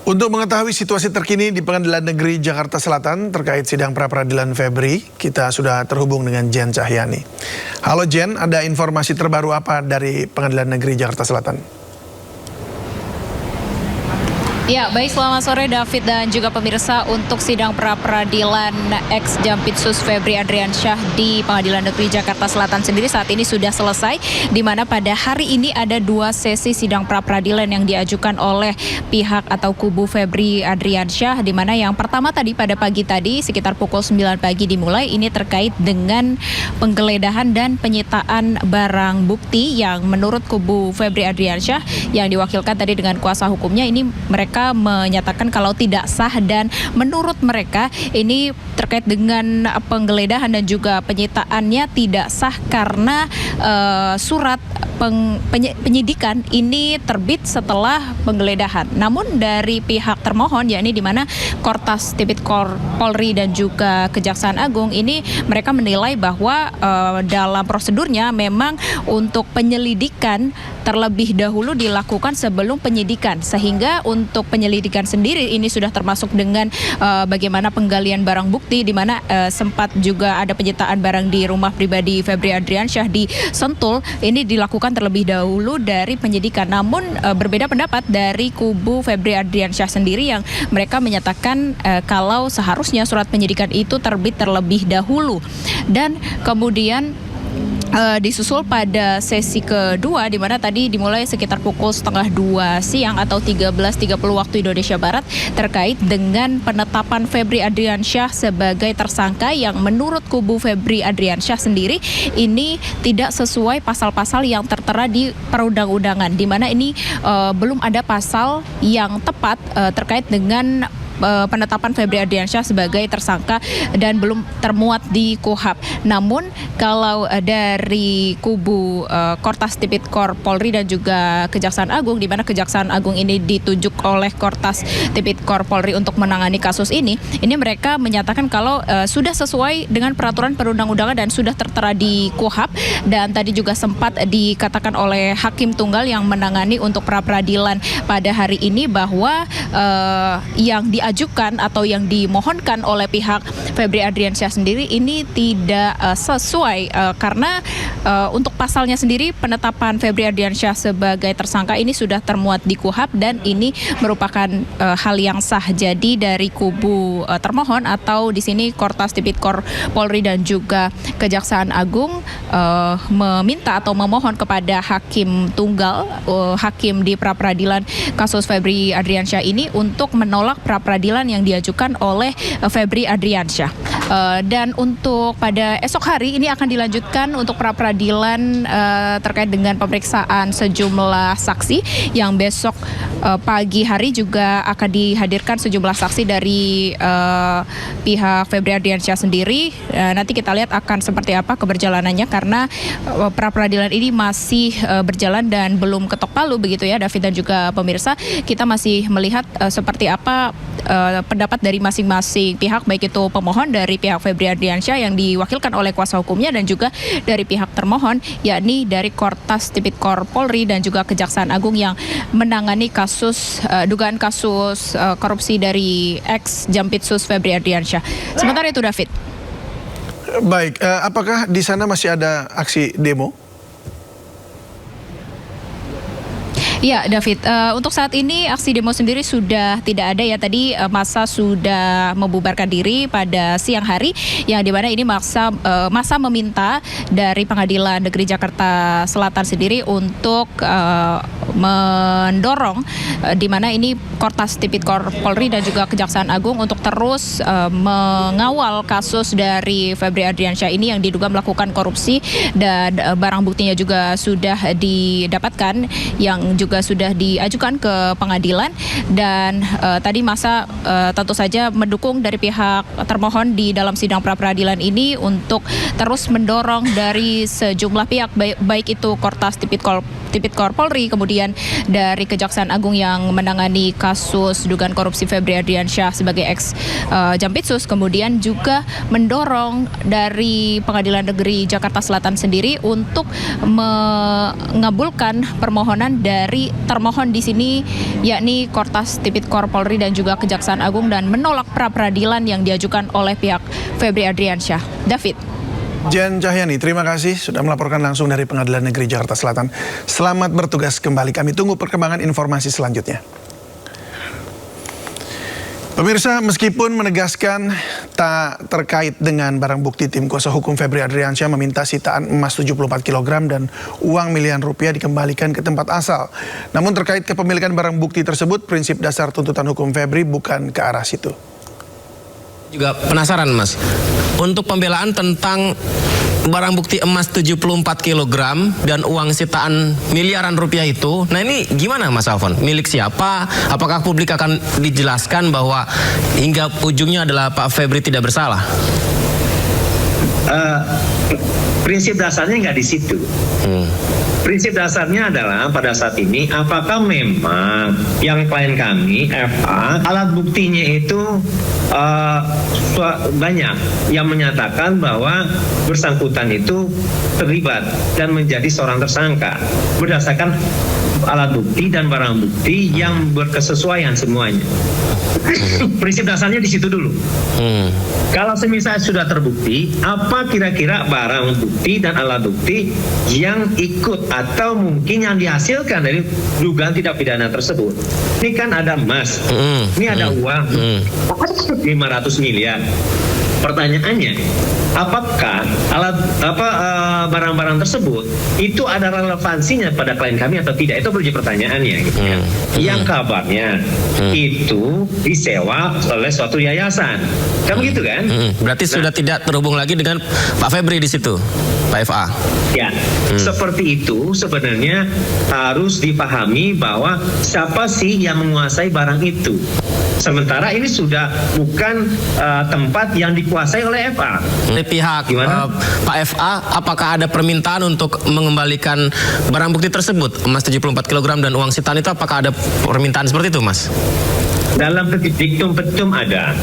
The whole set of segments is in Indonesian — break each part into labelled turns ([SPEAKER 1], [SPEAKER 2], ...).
[SPEAKER 1] Untuk mengetahui situasi terkini di Pengadilan Negeri Jakarta Selatan terkait sidang pra-peradilan Febri, kita sudah terhubung dengan Jen Cahyani. Halo Jen, ada informasi terbaru apa dari Pengadilan Negeri Jakarta Selatan?
[SPEAKER 2] Ya, baik, selamat sore David dan juga pemirsa. Untuk sidang pra-peradilan ex Jampitsus Febri Adriansyah di Pengadilan Negeri Jakarta Selatan sendiri saat ini sudah selesai, di mana pada hari ini ada 2 sesi sidang pra-peradilan yang diajukan oleh pihak atau kubu Febri Adriansyah, di mana yang pertama tadi pada pagi tadi sekitar pukul 9 pagi dimulai. Ini terkait dengan penggeledahan dan penyitaan barang bukti yang menurut kubu Febri Adriansyah yang diwakilkan tadi dengan kuasa hukumnya, ini mereka menyatakan kalau tidak sah dan menurut mereka ini terkait dengan penggeledahan dan juga penyitaannya tidak sah karena surat penyidikan ini terbit setelah penggeledahan. Namun dari pihak termohon, yakni di mana Kortas Tipikor Polri dan juga Kejaksaan Agung, ini mereka menilai bahwa dalam prosedurnya memang untuk penyelidikan terlebih dahulu dilakukan sebelum penyidikan, sehingga untuk penyelidikan sendiri ini sudah termasuk dengan bagaimana penggalian barang bukti, di mana sempat juga ada penyitaan barang di rumah pribadi Febri Adriansyah di Sentul, ini dilakukan terlebih dahulu dari penyidikan. Namun berbeda pendapat dari kubu Febri Adriansyah sendiri yang mereka menyatakan kalau seharusnya surat penyidikan itu terbit terlebih dahulu. Dan kemudian disusul pada sesi kedua, di mana tadi dimulai sekitar pukul 1:30 siang atau 13.30 waktu Indonesia Barat, terkait dengan penetapan Febri Adriansyah sebagai tersangka yang menurut kubu Febri Adriansyah sendiri ini tidak sesuai pasal-pasal yang tertera di perundang-undangan, di mana ini belum ada pasal yang tepat terkait dengan penetapan Febri Adriansyah sebagai tersangka dan belum termuat di KUHP. Namun kalau dari kubu Kortas Tipikor Polri dan juga Kejaksaan Agung, di mana Kejaksaan Agung ini ditunjuk oleh Kortas Tipikor Polri untuk menangani kasus ini mereka menyatakan kalau sudah sesuai dengan peraturan perundang-undangan dan sudah tertera di KUHP. Dan tadi juga sempat dikatakan oleh Hakim Tunggal yang menangani untuk pra-peradilan pada hari ini bahwa yang diajukan atau yang dimohonkan oleh pihak Febri Adriansyah sendiri ini tidak sesuai karena untuk pasalnya sendiri penetapan Febri Adriansyah sebagai tersangka ini sudah termuat di KUHP dan ini merupakan hal yang sah. Jadi dari kubu termohon atau di sini Kortas Tipikor Polri dan juga Kejaksaan Agung meminta atau memohon kepada Hakim Tunggal, hakim di pra-peradilan kasus Febri Adriansyah ini untuk menolak pra-peradilan yang diajukan oleh Febri Adriansyah. Dan untuk pada esok hari ini akan dilanjutkan untuk pra-peradilan terkait dengan pemeriksaan sejumlah saksi yang besok pagi hari juga akan dihadirkan sejumlah saksi dari pihak Febri Adriansyah sendiri. Nanti kita lihat akan seperti apa keberjalanannya karena pra-peradilan ini masih berjalan dan belum ketok palu begitu ya David dan juga pemirsa. Kita masih melihat seperti apa pendapat dari masing-masing pihak, baik itu pemohon dari pihak Febri Adriansyah yang diwakilkan oleh kuasa hukumnya dan juga dari pihak termohon yakni dari Kortas Tipikor Polri dan juga Kejaksaan Agung yang menangani kasus dugaan kasus korupsi dari ex Jampitsus Febri Adriansyah. Sementara itu David.
[SPEAKER 1] Baik, apakah di sana masih ada aksi demo?
[SPEAKER 2] Ya David, untuk saat ini aksi demo sendiri sudah tidak ada ya. Tadi massa sudah membubarkan diri pada siang hari, yang dimana ini massa meminta dari Pengadilan Negeri Jakarta Selatan sendiri untuk mendorong di mana ini Kortas Tipikor Polri dan juga Kejaksaan Agung untuk terus mengawal kasus dari Febri Adriansyah ini yang diduga melakukan korupsi dan barang buktinya juga sudah didapatkan yang juga sudah diajukan ke pengadilan. Dan tadi massa tentu saja mendukung dari pihak termohon di dalam sidang pra-peradilan ini untuk terus mendorong dari sejumlah pihak baik itu Kortas Tipikor Tipikor Polri, kemudian dari Kejaksaan Agung yang menangani kasus dugaan korupsi Febri Adriansyah sebagai ex Jampitsus, kemudian juga mendorong dari Pengadilan Negeri Jakarta Selatan sendiri untuk mengabulkan permohonan dari termohon di sini, yakni Kortas Tipikor Polri dan juga Kejaksaan Agung, dan menolak pra-peradilan yang diajukan oleh pihak Febri Adriansyah. David.
[SPEAKER 1] Jen Cahyani, terima kasih sudah melaporkan langsung dari Pengadilan Negeri Jakarta Selatan. Selamat bertugas kembali. Kami tunggu perkembangan informasi selanjutnya. Pemirsa, meskipun menegaskan tak terkait dengan barang bukti, tim kuasa hukum Febri Adriansyah meminta sitaan emas 74 kg dan uang miliaran rupiah dikembalikan ke tempat asal. Namun terkait kepemilikan barang bukti tersebut, prinsip dasar tuntutan hukum Febri bukan ke arah situ.
[SPEAKER 3] Juga penasaran, Mas, untuk pembelaan tentang barang bukti emas 74 kg dan uang sitaan miliaran rupiah itu, nah ini gimana Mas Alfon? Milik siapa? Apakah publik akan dijelaskan bahwa hingga ujungnya adalah Pak Febri tidak bersalah?
[SPEAKER 4] Prinsip dasarnya nggak di situ. Prinsip dasarnya adalah pada saat ini apakah memang yang klien kami FA alat buktinya itu banyak yang menyatakan bahwa bersangkutan itu terlibat dan menjadi seorang tersangka berdasarkan alat bukti dan barang bukti yang berkesesuaian semuanya. Prinsip dasarnya di situ dulu. Kalau semisal sudah terbukti, apa kira-kira barang bukti dan alat bukti yang ikut atau mungkin yang dihasilkan dari dugaan tindak pidana tersebut? Ini kan ada emas, ini ada uang 500 miliar. Pertanyaannya, apakah barang-barang tersebut itu ada relevansinya pada klien kami atau tidak? Itu menjadi pertanyaannya. Gitu ya. Yang kabarnya itu disewa oleh suatu yayasan, kan begitu kan?
[SPEAKER 3] Berarti sudah tidak terhubung lagi dengan Pak Febri di situ, Pak FA.
[SPEAKER 4] Ya, seperti itu sebenarnya harus dipahami bahwa siapa sih yang menguasai barang itu. Sementara ini sudah bukan tempat yang dikuasai oleh FA.
[SPEAKER 3] Dari pihak Pak FA, apakah ada permintaan untuk mengembalikan barang bukti tersebut, emas 74 kg dan uang sitaan itu, apakah ada permintaan seperti itu, Mas?
[SPEAKER 4] Dalam petitum ada.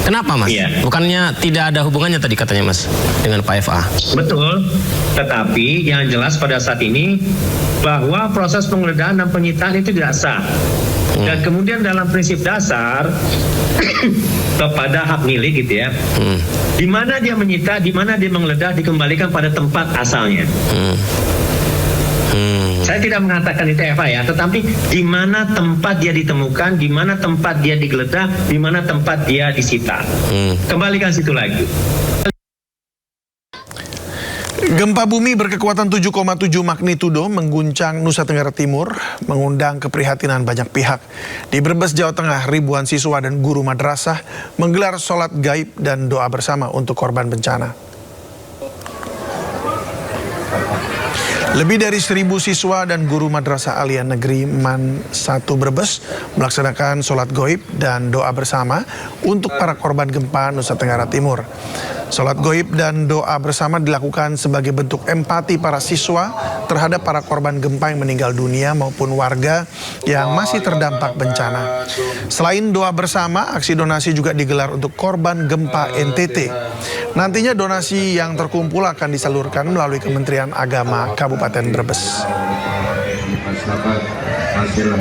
[SPEAKER 3] Kenapa, Mas?
[SPEAKER 4] Iya.
[SPEAKER 3] Bukannya tidak ada hubungannya tadi katanya, Mas, dengan Pak FA?
[SPEAKER 4] Betul, tetapi yang jelas pada saat ini bahwa proses penggeledahan dan penyitaan itu tidak sah. Dan kemudian dalam prinsip dasar kepada hak milik gitu ya, di mana dia menyita, di mana dia menggeledah, dikembalikan pada tempat asalnya. Saya tidak mengatakan itu Eva ya, tetapi di mana tempat dia ditemukan, di mana tempat dia digeledah, di mana tempat dia disita. Kembalikan situ lagi.
[SPEAKER 1] Gempa bumi berkekuatan 7,7 magnitudo mengguncang Nusa Tenggara Timur, mengundang keprihatinan banyak pihak. Di Brebes, Jawa Tengah, ribuan siswa dan guru madrasah menggelar sholat gaib dan doa bersama untuk korban bencana. Lebih dari 1.000 siswa dan guru Madrasah Aliyah Negeri MAN 1 Brebes melaksanakan sholat goib dan doa bersama untuk para korban gempa Nusa Tenggara Timur. Sholat goib dan doa bersama dilakukan sebagai bentuk empati para siswa terhadap para korban gempa yang meninggal dunia maupun warga yang masih terdampak bencana. Selain doa bersama, aksi donasi juga digelar untuk korban gempa NTT. Nantinya donasi yang terkumpul akan disalurkan melalui Kementerian Agama Kabupaten Brebes.
[SPEAKER 5] Hasil